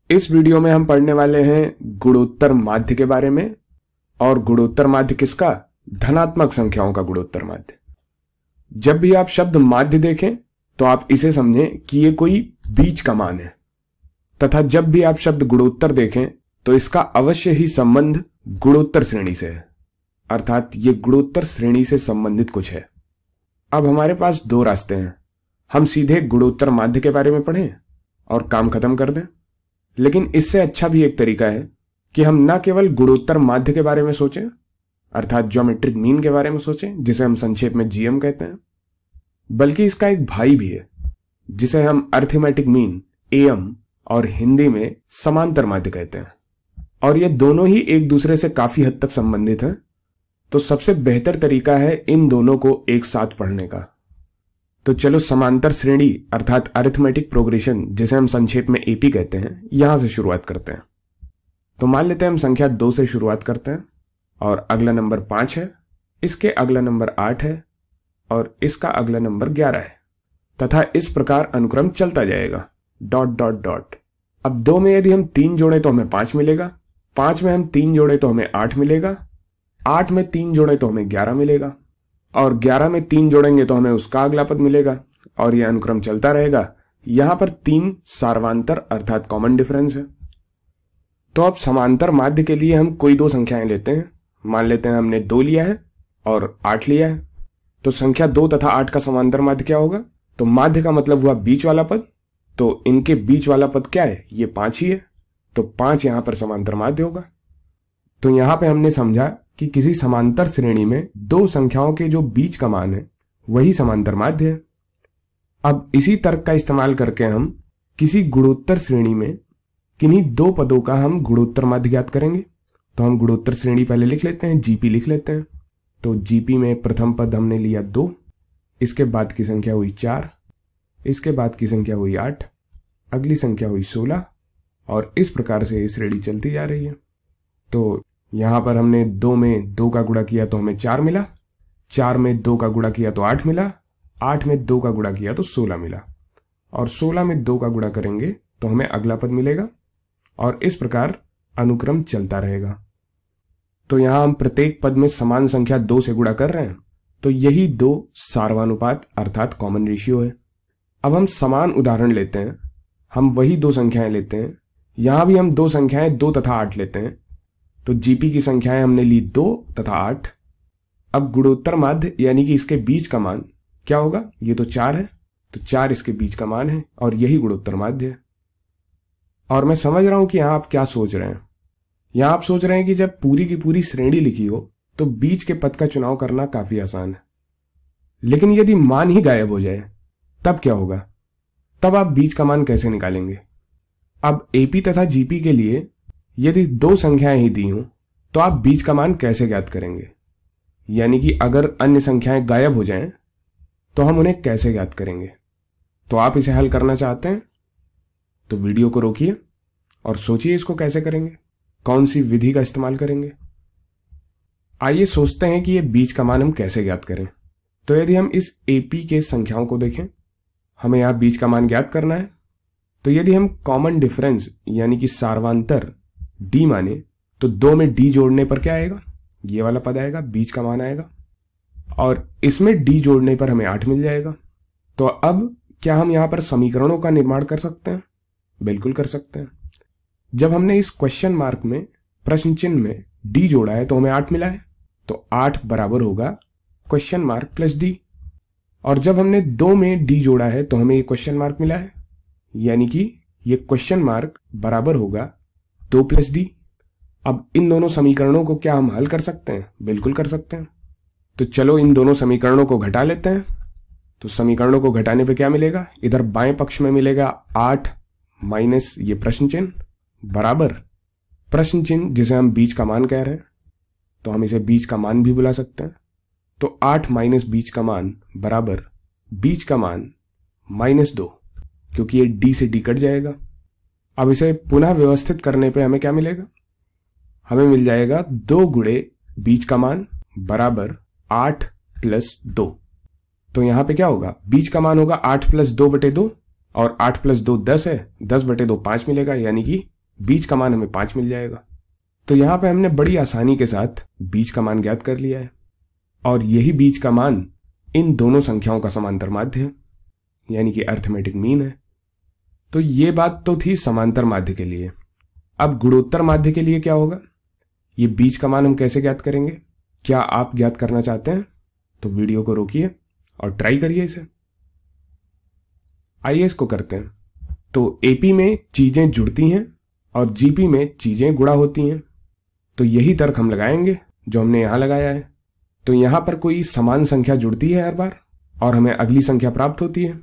इस वीडियो में हम पढ़ने वाले हैं गुणोत्तर माध्य के बारे में। और गुणोत्तर माध्य किसका? धनात्मक संख्याओं का गुणोत्तर माध्य। जब भी आप शब्द माध्य देखें तो आप इसे समझें कि ये कोई बीच का मान है, तथा जब भी आप शब्द गुणोत्तर देखें तो इसका अवश्य ही संबंध गुणोत्तर श्रेणी से है, अर्थात ये गुणोत्तर श्रेणी से संबंधित कुछ है। अब हमारे पास दो रास्ते हैं, हम सीधे गुणोत्तर माध्य के बारे में पढ़ें और काम खत्म कर दें, लेकिन इससे अच्छा भी एक तरीका है कि हम न केवल गुणोत्तर माध्य के बारे में सोचें, अर्थात ज्योमेट्रिक मीन के बारे में सोचें, जिसे हम संक्षेप में जीएम कहते हैं, बल्कि इसका एक भाई भी है जिसे हम अरिथमेटिक मीन एएम और हिंदी में समांतर माध्य कहते हैं। और ये दोनों ही एक दूसरे से काफी हद तक संबंधित हैं, तो सबसे बेहतर तरीका है इन दोनों को एक साथ पढ़ने का। तो चलो समांतर श्रेणी अर्थात अरिथमेटिक प्रोग्रेशन, जिसे हम संक्षेप में एपी कहते हैं, यहां से शुरुआत करते हैं। तो मान लेते हैं हम संख्या 2 से शुरुआत करते हैं और अगला नंबर 5 है, इसके अगला नंबर 8 है और इसका अगला नंबर 11 है, तथा इस प्रकार अनुक्रम चलता जाएगा डॉट डॉट डॉट। अब 2 में यदि हम 3 जोड़े तो हमें 5 मिलेगा, 5 में हम 3 जोड़े तो हमें 8 मिलेगा, 8 में 3 जोड़े तो हमें 11 मिलेगा, और 11 में 3 जोड़ेंगे तो हमें उसका अगला पद मिलेगा, और यह अनुक्रम चलता रहेगा। यहां पर 3 सार्वांतर अर्थात कॉमन डिफरेंस है। तो अब समांतर माध्य के लिए हम कोई दो संख्याएं लेते हैं। मान लेते हैं हमने 2 लिया है और 8 लिया है, तो संख्या 2 तथा 8 का समांतर माध्य क्या होगा? तो माध्य का मतलब हुआ बीच वाला पद, तो इनके बीच वाला पद क्या है? ये 5 ही है, तो 5 यहां पर समांतर माध्य होगा। तो यहां पे हमने समझा कि किसी समांतर श्रेणी में दो संख्याओं के जो बीच का मान है वही समांतर माध्य है। अब इसी तर्क का इस्तेमाल करके हम किसी गुणोत्तर श्रेणी में किन्हीं दो पदों का हम गुणोत्तर माध्य ज्ञात करेंगे। तो हम गुणोत्तर श्रेणी पहले लिख लेते हैं, जीपी लिख लेते हैं। तो जीपी में प्रथम पद हमने लिया 2, इसके बाद की संख्या हुई 4, इसके बाद की संख्या हुई 8, अगली संख्या हुई 16, और इस प्रकार से ये श्रेणी चलती जा रही है। तो यहां पर हमने 2 में 2 का गुणा किया तो हमें 4 मिला, 4 में 2 का गुणा किया तो 8 मिला, 8 में 2 का गुणा किया तो 16 मिला, और 16 में 2 का गुणा करेंगे तो हमें अगला पद मिलेगा, और इस प्रकार अनुक्रम चलता रहेगा। तो यहां हम प्रत्येक पद में समान संख्या 2 से गुणा कर रहे हैं, तो यही 2 सार्वानुपात अर्थात कॉमन रेशियो है। अब हम समान उदाहरण लेते हैं, हम वही 2 संख्याएं लेते हैं। यहां भी हम 2 संख्याएं 2 तथा 8 लेते हैं। तो जीपी की संख्याएं हमने ली 2 तथा 8। अब गुणोत्तर माध्य यानी कि इसके बीच का मान क्या होगा? ये तो 4 है, तो 4 इसके बीच का मान है और यही गुणोत्तर माध्य है। और मैं समझ रहा हूं कि यहां आप क्या सोच रहे हैं। यहां आप सोच रहे हैं कि जब पूरी की पूरी श्रेणी लिखी हो तो बीच के पद का चुनाव करना काफी आसान है, लेकिन यदि मान ही गायब हो जाए तब क्या होगा? तब आप बीच का मान कैसे निकालेंगे? अब एपी तथा जीपी के लिए यदि 2 संख्याएं ही दी हों तो आप बीच का मान कैसे ज्ञात करेंगे? यानी कि अगर अन्य संख्याएं गायब हो जाएं तो हम उन्हें कैसे ज्ञात करेंगे? तो आप इसे हल करना चाहते हैं तो वीडियो को रोकिए और सोचिए इसको कैसे करेंगे, कौन सी विधि का इस्तेमाल करेंगे। आइए सोचते हैं कि ये बीच का मान हम कैसे ज्ञात करें। तो यदि हम इस एपी के संख्याओं को देखें, हमें यहां बीच का मान ज्ञात करना है। तो यदि हम कॉमन डिफरेंस यानी कि सार्वांतर डी माने तो 2 में डी जोड़ने पर क्या आएगा? ये वाला पद आएगा, बीच का मान आएगा, और इसमें डी जोड़ने पर हमें 8 मिल जाएगा। तो अब क्या हम यहां पर समीकरणों का निर्माण कर सकते हैं? बिल्कुल कर सकते हैं। जब हमने इस क्वेश्चन मार्क में प्रश्न चिन्ह में डी जोड़ा है तो हमें 8 मिला है, तो 8 बराबर होगा क्वेश्चन मार्क प्लस डी। और जब हमने 2 में डी जोड़ा है तो हमें ये क्वेश्चन मार्क मिला है, यानी कि ये क्वेश्चन मार्क बराबर होगा 2 प्लस डी। अब इन दोनों समीकरणों को क्या हम हल कर सकते हैं? बिल्कुल कर सकते हैं। तो चलो इन दोनों समीकरणों को घटा लेते हैं। तो समीकरणों को घटाने पे क्या मिलेगा? इधर बाएं पक्ष में मिलेगा 8 माइनस ये प्रश्न चिन्ह बराबर प्रश्न चिन्ह जिसे हम बीच का मान कह रहे हैं, तो हम इसे बीच का मान भी बुला सकते हैं। तो 8 माइनस बीच का मान बराबर बीच का मान -2, क्योंकि ये डी से डी कट जाएगा। अब इसे पुनः व्यवस्थित करने पे हमें क्या मिलेगा? हमें मिल जाएगा 2 गुणे बीच का मान बराबर 8 + 2। तो यहां पे क्या होगा? बीच का मान होगा 8 + 2/2, और 8 + 2 10 है, 10/2 5 मिलेगा, यानी कि बीच का मान हमें 5 मिल जाएगा। तो यहां पे हमने बड़ी आसानी के साथ बीच का मान ज्ञात कर लिया है, और यही बीच का मान इन दोनों संख्याओं का समांतर माध्य है, यानी कि अरिथमेटिक मीन है। तो ये बात तो थी समांतर माध्य के लिए। अब गुणोत्तर माध्य के लिए क्या होगा, ये बीच का मान हम कैसे ज्ञात करेंगे? क्या आप ज्ञात करना चाहते हैं तो वीडियो को रोकिए और ट्राई करिए इसे। आइए इसको करते हैं। तो एपी में चीजें जुड़ती हैं और जीपी में चीजें गुणा होती हैं। तो यही तर्क हम लगाएंगे जो हमने यहां लगाया है। तो यहां पर कोई समान संख्या जुड़ती है हर बार और हमें अगली संख्या प्राप्त होती है,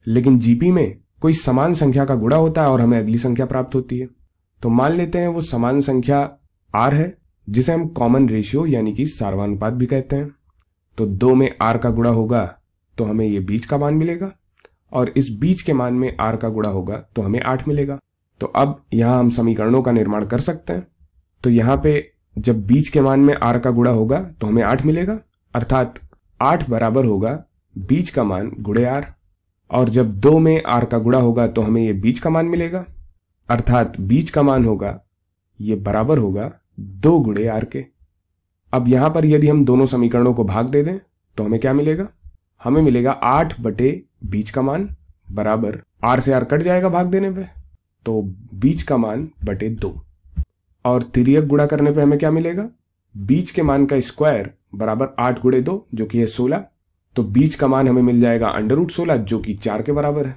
लेकिन जीपी में कोई समान संख्या का गुणा होता है और हमें अगली संख्या प्राप्त होती है। तो मान लेते हैं वो समान संख्या आर है, जिसे हम कॉमन रेशियो यानी कि सार्वनुपात भी कहते हैं। तो 2 में आर का गुणा होगा तो हमें ये बीच का मान मिलेगा, और इस बीच के मान में आर का गुणा होगा तो हमें 8 मिलेगा। तो अब यहां हम समीकरणों का निर्माण कर सकते हैं। तो यहां पे जब बीच के मान में आर का गुणा होगा तो हमें 8 मिलेगा, अर्थात 8 बराबर होगा बीच का मान गुणे आर। और जब 2 में आर का गुणा होगा तो हमें ये बीच का मान मिलेगा, अर्थात बीच का मान होगा ये बराबर होगा 2 गुणे आर के। अब यहां पर यदि हम दोनों समीकरणों को भाग दे दें तो हमें क्या मिलेगा? हमें मिलेगा 8 बटे बीच का मान बराबर, आर से आर कट जाएगा भाग देने पे, तो बीच का मान बटे 2। और तिर्यक गुणा करने पे हमें क्या मिलेगा? बीच के मान का स्क्वायर बराबर 8 गुणे 2 जो कि है 16। तो बीच का मान हमें मिल जाएगा √16 जो कि 4 के बराबर है।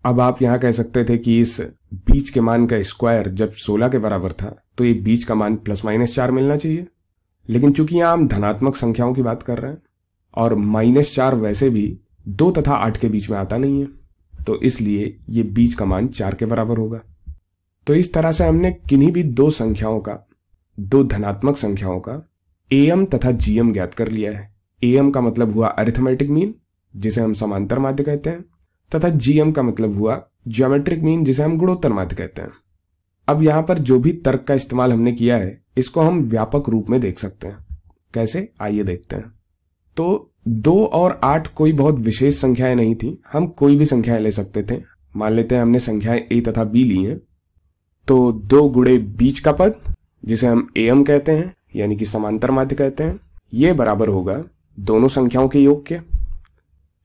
अब आप यहां कह सकते थे कि इस बीच के मान का स्क्वायर जब 16 के बराबर था तो ये बीच का मान ±4 मिलना चाहिए, लेकिन चूंकि यहां हम धनात्मक संख्याओं की बात कर रहे हैं और -4 वैसे भी 2 तथा 8 के बीच में आता नहीं है, तो इसलिए ये बीच का मान 4 के बराबर होगा। तो इस तरह से हमने किन्हीं भी दो संख्याओं का, दो धनात्मक संख्याओं का एम तथा जीएम ज्ञात कर लिया है। एम का मतलब हुआ अरिथमेटिक मीन, जिसे हम समांतर माध्य कहते हैं, तथा जीएम का मतलब हुआ ज्योमेट्रिक मीन, जिसे हम गुणोत्तर माध्य कहते हैं। अब यहां पर जो भी तर्क का इस्तेमाल हमने किया है इसको हम व्यापक रूप में देख सकते हैं। कैसे, आइए देखते हैं। तो 2 और 8 कोई बहुत विशेष संख्याएं नहीं थी, हम कोई भी संख्याएं ले सकते थे। मान लेते हैं हमने संख्याएं a तथा b ली हैं, तो 2 गुणे बीच का पद, जिसे हम एम कहते हैं यानी कि समांतर माध्य कहते हैं, ये बराबर होगा दोनों संख्याओं के योग के।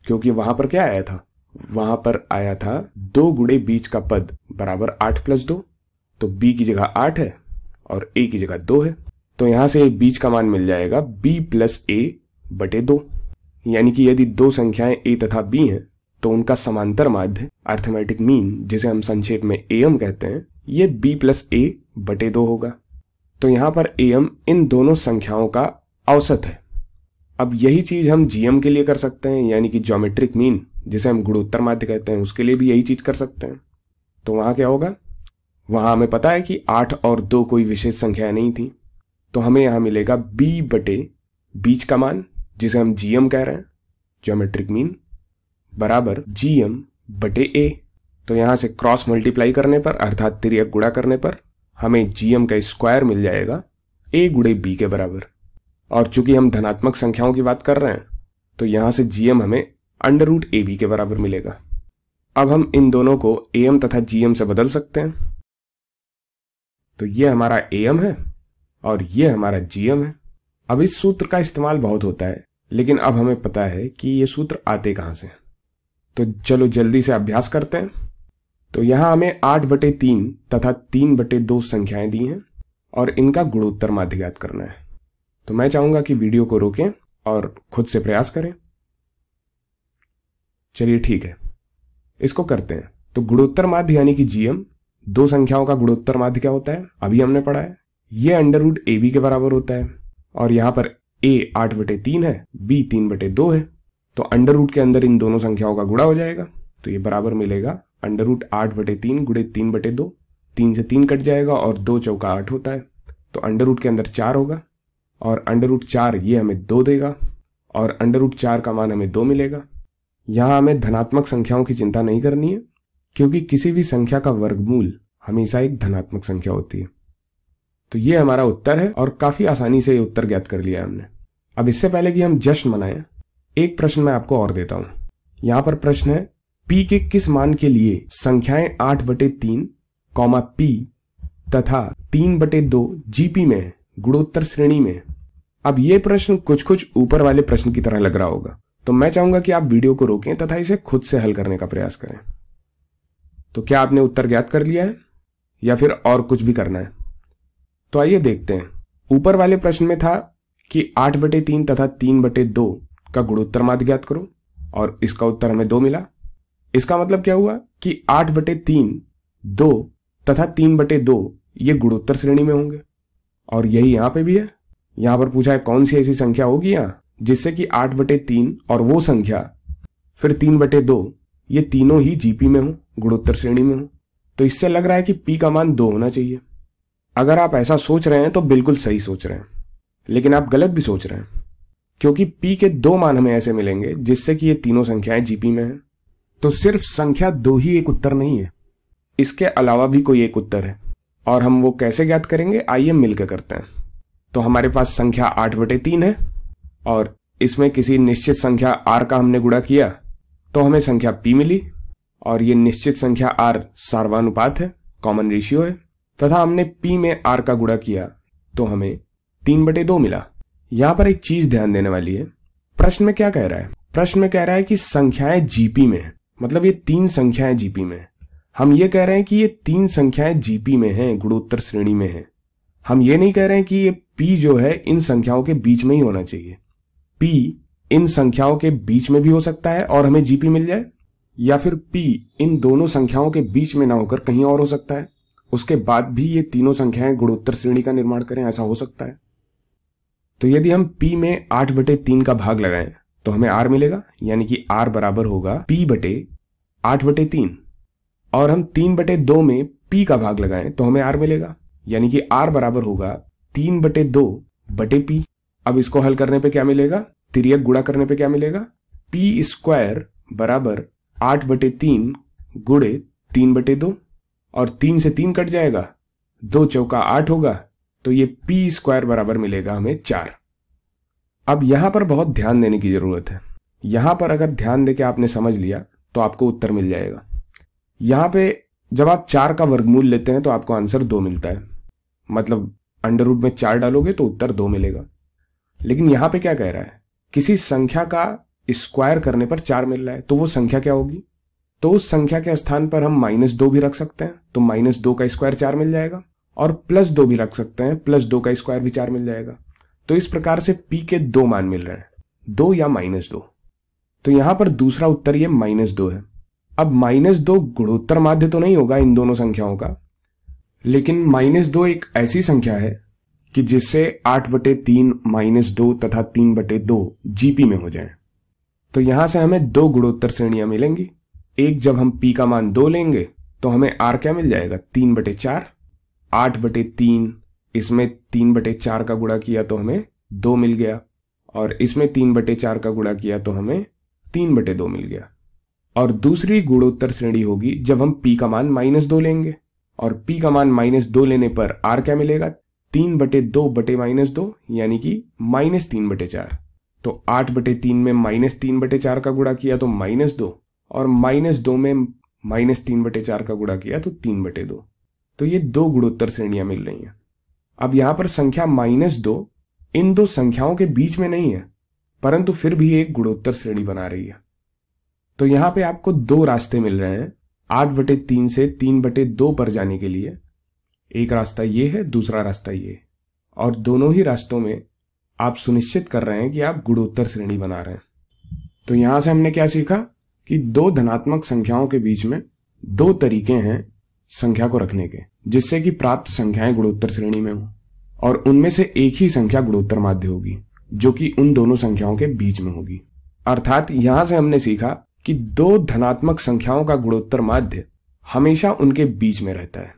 क्योंकि वहां पर क्या आया था? वहां पर आया था 2 गुणे बीच का पद बराबर 8 + 2। तो b की जगह 8 है और a की जगह 2 है, तो यहां से बीच का मान मिल जाएगा b + a बटे 2। यानी कि यदि दो संख्याएं a तथा b हैं तो उनका समांतर माध्य अरिथमेटिक मीन, जिसे हम संक्षेप में एम कहते हैं, ये b + a बटे 2 होगा। तो यहां पर एम इन दोनों संख्याओं का औसत है। अब यही चीज हम जीएम के लिए कर सकते हैं, यानी कि ज्योमेट्रिक मीन, जिसे हम गुणोत्तर माध्य कहते हैं, उसके लिए भी यही चीज कर सकते हैं। तो वहां क्या होगा? वहां हमें पता है कि 8 और 2 कोई विशेष संख्या नहीं थी, तो हमें यहां मिलेगा b बटे बीच का मान, जिसे हम जीएम कह रहे हैं, ज्योमेट्रिक मीन, बराबर जीएम बटे a। तो यहां से क्रॉस मल्टीप्लाई करने पर, अर्थात तिर्यक गुणा करने पर, हमें जीएम का स्क्वायर मिल जाएगा a गुणे b के बराबर। और चूंकि हम धनात्मक संख्याओं की बात कर रहे हैं तो यहां से जीएम हमें √ab के बराबर मिलेगा। अब हम इन दोनों को एम तथा जीएम से बदल सकते हैं। तो ये हमारा एम है और ये हमारा जीएम है। अब इस सूत्र का इस्तेमाल बहुत होता है, लेकिन अब हमें पता है कि ये सूत्र आते कहां से। तो चलो जल्दी से अभ्यास करते हैं। तो यहां हमें 8/3 तथा 3/2 संख्याएं दी हैं और इनका गुणोत्तर माध्य ज्ञात करना है। तो मैं चाहूंगा कि वीडियो को रोकें और खुद से प्रयास करें। चलिए ठीक है, इसको करते हैं। तो गुणोत्तर माध्य यानी कि जीएम, दो संख्याओं का गुणोत्तर माध्य क्या होता है अभी हमने पढ़ा है, ये √ab के बराबर होता है। और यहां पर a 8/3 है, b 3/2 है, तो अंडर के अंदर इन दोनों संख्याओं का गुणा हो जाएगा। तो ये बराबर मिलेगा √8/3 गुणे 3/2। 3 से 3 कट जाएगा और 2 चौका 8 होता है, तो अंडर के अंदर 4 होगा और √4 ये हमें 2 देगा और √4 का मान हमें 2 मिलेगा। यहां हमें धनात्मक संख्याओं की चिंता नहीं करनी है, क्योंकि किसी भी संख्या का वर्गमूल हमेशा एक धनात्मक संख्या होती है। तो ये हमारा उत्तर है और काफी आसानी से ये उत्तर ज्ञात कर लिया हमने। अब इससे पहले कि हम जश्न मनाएं, एक प्रश्न मैं आपको और देता हूं। यहां पर प्रश्न है, p के किस मान के लिए संख्याएं 8/3, p तथा 3/2 जीपी में है, गुणोत्तर श्रेणी में। अब ये प्रश्न कुछ कुछ ऊपर वाले प्रश्न की तरह लग रहा होगा, तो मैं चाहूंगा कि आप वीडियो को रोकें तथा इसे खुद से हल करने का प्रयास करें। तो क्या आपने उत्तर ज्ञात कर लिया है या फिर और कुछ भी करना है? तो आइए देखते हैं। ऊपर वाले प्रश्न में था कि 8/3 तथा 3/2 का गुणोत्तर माध्य ज्ञात करो, और इसका उत्तर हमें 2 मिला। इसका मतलब क्या हुआ कि 8/3, 2 तथा 3/2 ये गुणोत्तर श्रेणी में होंगे, और यही यहां पे भी है। यहां पर पूछा है कौन सी ऐसी संख्या होगी यहां जिससे कि 8/3 और वो संख्या फिर 3/2 ये तीनों ही जीपी में हो, गुणोत्तर श्रेणी में हो। तो इससे लग रहा है कि पी का मान 2 होना चाहिए। अगर आप ऐसा सोच रहे हैं तो बिल्कुल सही सोच रहे हैं, लेकिन आप गलत भी सोच रहे हैं, क्योंकि पी के 2 मान हमें ऐसे मिलेंगे जिससे कि ये तीनों संख्याएं जीपी में हैं। तो सिर्फ संख्या 2 ही एक उत्तर नहीं है, इसके अलावा भी कोई एक उत्तर है, और हम वो कैसे ज्ञात करेंगे आइए मिलकर करते हैं। तो हमारे पास संख्या 8/3 है, और इसमें किसी निश्चित संख्या r का हमने गुणा किया तो हमें संख्या p मिली, और ये निश्चित संख्या r सार्वनुपात है, कॉमन रेशियो है, तथा हमने p में r का गुणा किया तो हमें 3/2 मिला। यहां पर एक चीज ध्यान देने वाली है। प्रश्न में क्या कह रहा है? प्रश्न में कह रहा है कि संख्याएं जीपी में है, मतलब ये 3 संख्याएं जीपी में है। हम ये कह रहे हैं कि ये 3 संख्याएं जीपी में हैं, गुणोत्तर श्रेणी में हैं। हम ये नहीं कह रहे हैं कि ये p जो है इन संख्याओं के बीच में ही होना चाहिए। p इन संख्याओं के बीच में भी हो सकता है और हमें जीपी मिल जाए, या फिर p इन दोनों संख्याओं के बीच में ना होकर कहीं और हो सकता है, उसके बाद भी ये तीनों संख्याएं गुणोत्तर श्रेणी का निर्माण करें, ऐसा हो सकता है। तो यदि हम p में 8/3 का भाग लगाएं तो हमें r मिलेगा, यानी कि r बराबर होगा p/8/3, और हम 3/2 में p का भाग लगाएं तो हमें r मिलेगा, यानी कि r बराबर होगा 3/2/p। अब इसको हल करने पे क्या मिलेगा? तिर्यक गुणा करने पे क्या मिलेगा? p² बराबर 8/3 गुणे 3/2, और 3 से 3 कट जाएगा, 2 चौका 8 होगा, तो ये p² बराबर मिलेगा हमें 4। अब यहां पर बहुत ध्यान देने की जरूरत है। यहां पर अगर ध्यान देके आपने समझ लिया तो आपको उत्तर मिल जाएगा। यहां पे जब आप 4 का वर्गमूल लेते हैं तो आपको आंसर 2 मिलता है, मतलब अंडर रूट में 4 डालोगे तो उत्तर 2 मिलेगा। लेकिन यहां पे क्या कह रहा है? किसी संख्या का स्क्वायर करने पर 4 मिल रहा है, तो वो संख्या क्या होगी? तो उस संख्या के स्थान पर हम -2 भी रख सकते हैं, तो -2 का स्क्वायर 4 मिल जाएगा, और +2 भी रख सकते हैं, +2 का स्क्वायर भी 4 मिल जाएगा। तो इस प्रकार से p के 2 मान मिल रहे हैं, 2 या -2। तो यहां पर दूसरा उत्तर ये -2 है। अब -2 गुणोत्तर माध्य तो नहीं होगा इन दोनों संख्याओं का, लेकिन -2 एक ऐसी संख्या है कि जिससे 8/3 -2 तथा 3/2 जीपी में हो जाए। तो यहां से हमें 2 गुणोत्तर श्रेणियां मिलेंगी। एक जब हम p का मान 2 लेंगे तो हमें r क्या मिल जाएगा? 3/4। 8/3 इसमें 3/4 का गुणा किया तो हमें 2 मिल गया, और इसमें 3/4 का गुणा किया तो हमें 3/2 मिल गया। और दूसरी गुणोत्तर श्रेणी होगी जब हम p का मान -2 लेंगे, और p का मान -2 लेने पर r क्या मिलेगा? 3/2/-2, यानी कि -3/4। तो 8/3 में -3/4 का गुणा किया तो -2, और -2 में -3/4 का गुणा किया तो 3/2। तो ये 2 गुणोत्तर श्रेणियां मिल रही हैं। अब यहां पर संख्या -2 इन 2 संख्याओं के बीच में नहीं है, परंतु फिर भी एक गुणोत्तर श्रेणी बना रही है। तो यहां पे आपको 2 रास्ते मिल रहे हैं 8/3 से 3/2 पर जाने के लिए। एक रास्ता ये है, दूसरा रास्ता ये, और दोनों ही रास्तों में आप सुनिश्चित कर रहे हैं कि आप गुणोत्तर श्रेणी बना रहे हैं। तो यहां से हमने क्या सीखा कि 2 धनात्मक संख्याओं के बीच में 2 तरीके हैं संख्या को रखने के, जिससे कि प्राप्त संख्याएं गुणोत्तर श्रेणी में हो, और उनमें से एक ही संख्या गुणोत्तर माध्य होगी जो कि उन दोनों संख्याओं के बीच में होगी। अर्थात यहां से हमने सीखा कि 2 धनात्मक संख्याओं का गुणोत्तर माध्य हमेशा उनके बीच में रहता है।